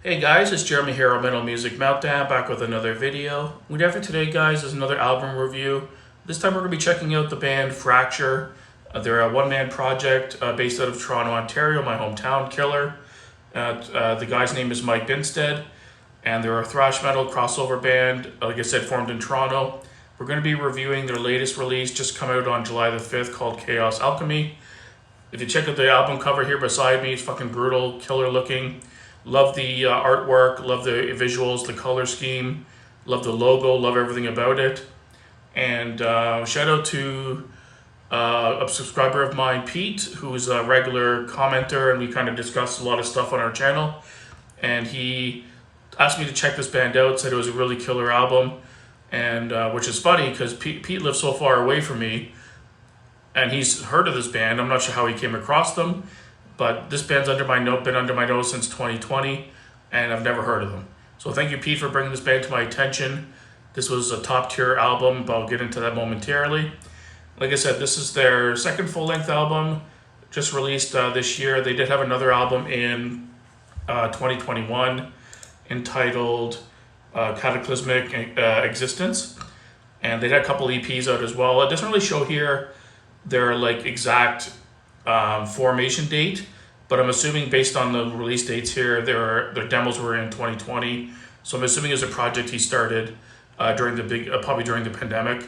Hey guys, it's Jeremy here on Metal Music Meltdown, back with another video. What we have for today, guys, is another album review. This time we're going to be checking out the band Fracture. They're a one-man project based out of Toronto, Ontario, my hometown, Killer. The guy's name is Mike Binstead, and they're a thrash metal crossover band, like I said, formed in Toronto. We're going to be reviewing their latest release, just come out on July the 5th, called Chaos Alchemy. If you check out the album cover here beside me, it's fucking brutal, killer looking. Love the artwork, love the visuals, the color scheme, love the logo, love everything about it. And shout out to a subscriber of mine, Pete, who's a regular commenter, and we kind of discussed a lot of stuff on our channel. And he asked me to check this band out, said it was a really killer album, and which is funny because Pete lives so far away from me, and he's heard of this band. I'm not sure how he came across them. But this band's been under my nose since 2020, and I've never heard of them. So thank you, Pete, for bringing this band to my attention. This was a top-tier album, but I'll get into that momentarily. Like I said, this is their second full-length album, just released this year. They did have another album in 2021 entitled Cataclysmic Existence, and they had a couple EPs out as well. It doesn't really show here their exact formation date, but I'm assuming based on the release dates here, their demos were in 2020. So I'm assuming it was a project he started during probably during the pandemic,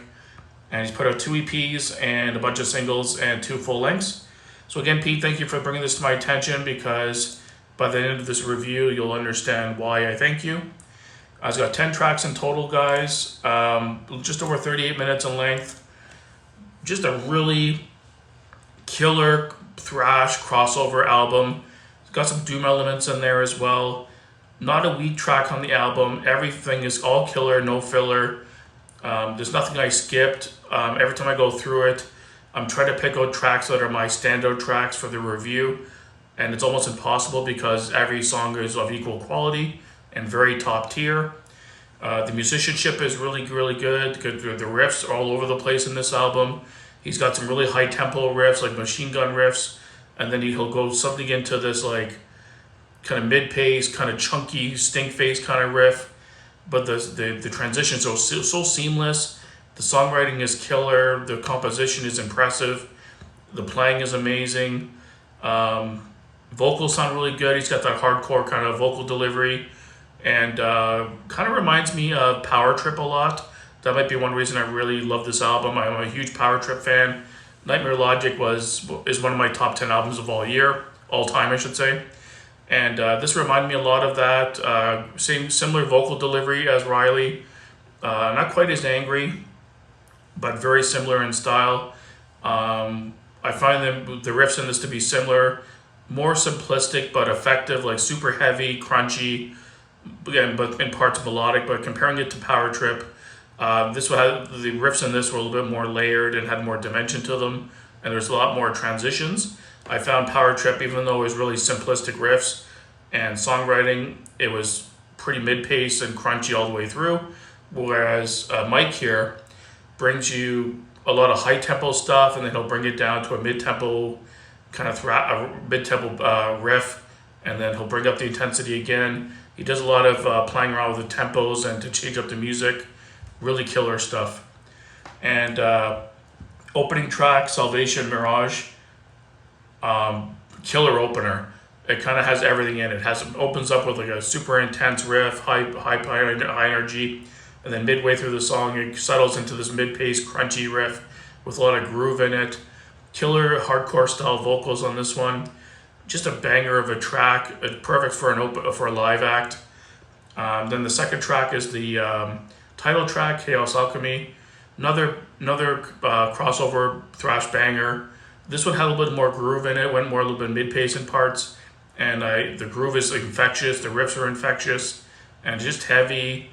and he's put out 2 EPs and a bunch of singles and 2 full lengths. So again, Pete, thank you for bringing this to my attention, because by the end of this review, you'll understand why I thank you. I've got 10 tracks in total, guys, just over 38 minutes in length. Just a really killer thrash crossover album. It's got some doom elements in there as well. Not a weak track on the album. Everything is all killer, no filler. There's nothing I skipped. Every time I go through it, I'm trying to pick out tracks that are my standout tracks for the review, and it's almost impossible because every song is of equal quality and very top tier. The musicianship is really, really good. The riffs are all over the place in this album. He's got some really high tempo riffs, like machine gun riffs, and then he'll go something into this kind of mid-pace, kind of chunky, stink face kind of riff. But the transitions are so seamless. The songwriting is killer. The composition is impressive. The playing is amazing. Vocals sound really good. He's got that hardcore kind of vocal delivery, and kind of reminds me of Power Trip a lot. That might be one reason I really love this album. I'm a huge Power Trip fan. Nightmare Logic is one of my top 10 albums of all time, I should say. And this reminded me a lot of that. Similar vocal delivery as Riley. Not quite as angry, but very similar in style. I find the riffs in this to be similar, more simplistic but effective, like super heavy, crunchy, again, but in parts melodic. But comparing it to Power Trip, the riffs in this were a little bit more layered and had more dimension to them, and there's a lot more transitions. I found Power Trip, even though it was really simplistic riffs and songwriting, it was pretty mid-pace and crunchy all the way through, whereas Mike here brings you a lot of high-tempo stuff, and then he'll bring it down to a mid-tempo kind of riff, and then he'll bring up the intensity again. He does a lot of playing around with the tempos and to change up the music. Really killer stuff. And opening track, Salvation Mirage, killer opener. It kind of has everything in it. Opens up with a super intense riff, high energy, and then midway through the song it settles into this mid-paced crunchy riff with a lot of groove in it. Killer hardcore style vocals on this one. Just a banger of a track. It's perfect for a live act. Then the second track is the title track, Chaos Alchemy, another crossover thrash banger. This one had a little bit more groove in it, went more a little bit mid-pace in parts, and the groove is infectious, the riffs are infectious, and just heavy.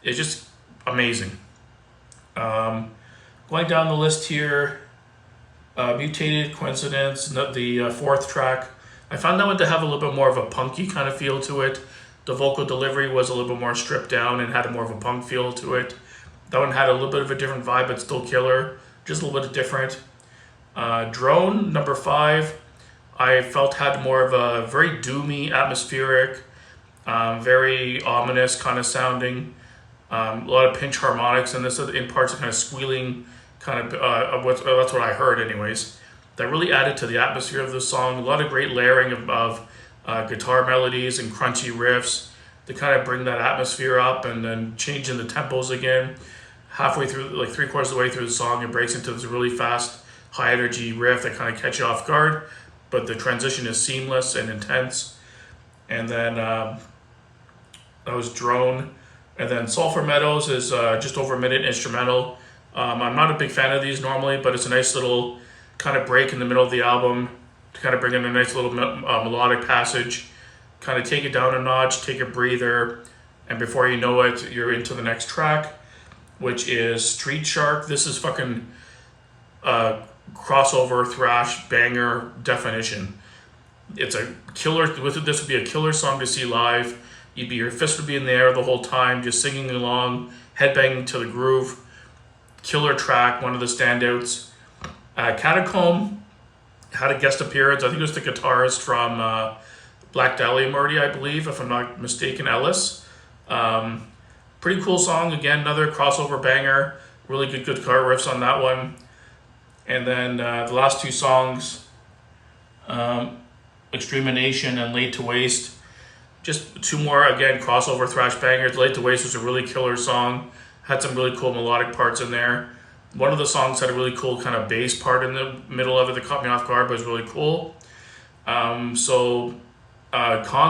It's just amazing. Going down the list here, Mutated Coincidence, the fourth track. I found that one to have a little bit more of a punky kind of feel to it. The vocal delivery was a little bit more stripped down and had more of a punk feel to it. That one had a little bit of a different vibe, but still killer. Just a little bit different. Drone, number 5, I felt had more of a very doomy, atmospheric, Very ominous kind of sounding. A lot of pinch harmonics in this, in parts of kind of squealing, kind of that's what I heard anyways. That really added to the atmosphere of the song. A lot of great layering of guitar melodies and crunchy riffs to kind of bring that atmosphere up, and then changing the tempos again. Halfway through, like 3/4 of the way through the song, it breaks into this really fast, high energy riff that kind of catch you off guard, but the transition is seamless and intense. And then that was Drone. And then Sulphur Meadows is just over a minute instrumental. I'm not a big fan of these normally, but it's a nice little kind of break in the middle of the album to kind of bring in a nice little melodic passage, kind of take it down a notch, take a breather, and before you know it, you're into the next track, which is Street Shark. This is fucking crossover thrash banger definition. It's a killer. This would be a killer song to see live. Your fist would be in the air the whole time, just singing along, headbanging to the groove. Killer track, one of the standouts. Catacomb had a guest appearance. I think it was the guitarist from Black Dahlia Murdy, I believe, if I'm not mistaken, Ellis. Pretty cool song. Again, another crossover banger. Really good guitar riffs on that one. And then the last two songs, Extremination and Laid to Waste. Just two more, again, crossover thrash bangers. Laid to Waste was a really killer song. Had some really cool melodic parts in there. One of the songs had a really cool kind of bass part in the middle of it that caught me off guard, but was really cool. Cons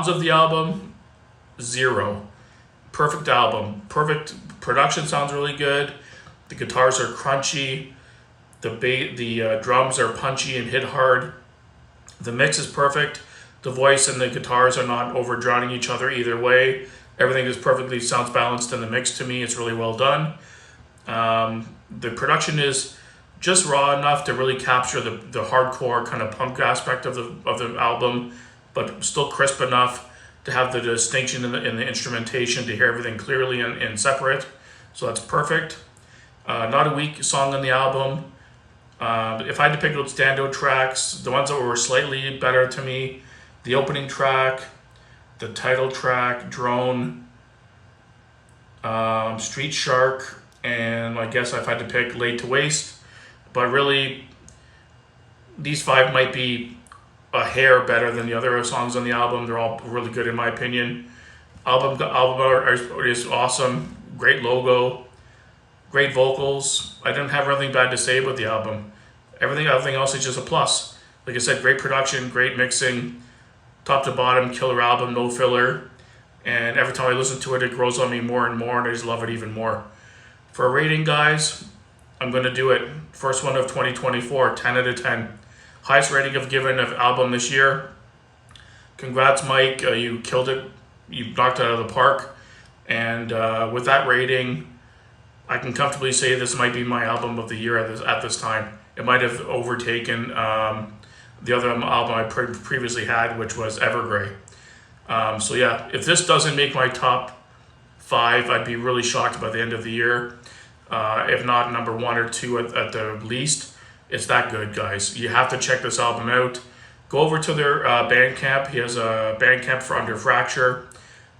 of the album, 0. Perfect album. Perfect production, sounds really good. The guitars are crunchy. The drums are punchy and hit hard. The mix is perfect. The voice and the guitars are not over drowning each other either way. Everything is perfectly sounds balanced in the mix to me. It's really well done. The production is just raw enough to really capture the hardcore kind of punk aspect of the album, but still crisp enough to have the distinction in the instrumentation to hear everything clearly and separate. So that's perfect. Not a weak song on the album. If I had to pick out standout tracks, the ones that were slightly better to me, the opening track, the title track, Drone, Street Shark, and I guess if I had to pick, Laid to Waste. But really, these 5 might be a hair better than the other songs on the album. They're all really good in my opinion. Album art is awesome. Great logo, great vocals. I didn't have anything bad to say about the album. Everything else is just a plus. Like I said, great production, great mixing, top to bottom, killer album, no filler. And every time I listen to it, it grows on me more and more, and I just love it even more. For a rating, guys, I'm going to do it. First one of 2024, 10 out of 10. Highest rating I've given of album this year. Congrats, Mike. You killed it. You knocked it out of the park. And with that rating, I can comfortably say this might be my album of the year at this time. It might have overtaken the other album I previously had, which was Evergrey. So yeah, if this doesn't make my top 5, I'd be really shocked by the end of the year. If not number 1 or 2 at the least. It's that good, guys. You have to check this album out. Go over to their Bandcamp. He has a Bandcamp for Under Fracture.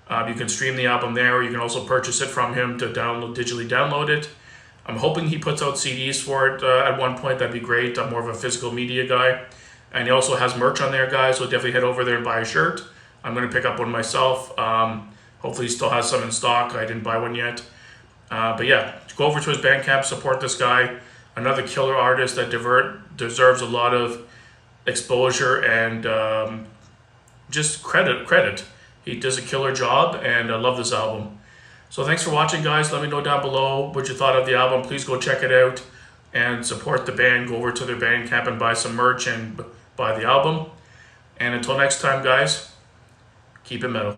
You can stream the album there. You can also purchase it from him to digitally download it. I'm hoping he puts out CDs for it at one point. That'd be great. I'm more of a physical media guy. And he also has merch on there, guys, so definitely head over there and buy a shirt. I'm going to pick up one myself. Hopefully he still has some in stock. I didn't buy one yet. But yeah, go over to his Bandcamp, support this guy. Another killer artist that deserves a lot of exposure and just credit. He does a killer job, and I love this album. So thanks for watching, guys. Let me know down below what you thought of the album. Please go check it out and support the band. Go over to their Bandcamp and buy some merch and buy the album. And until next time, guys, keep it metal.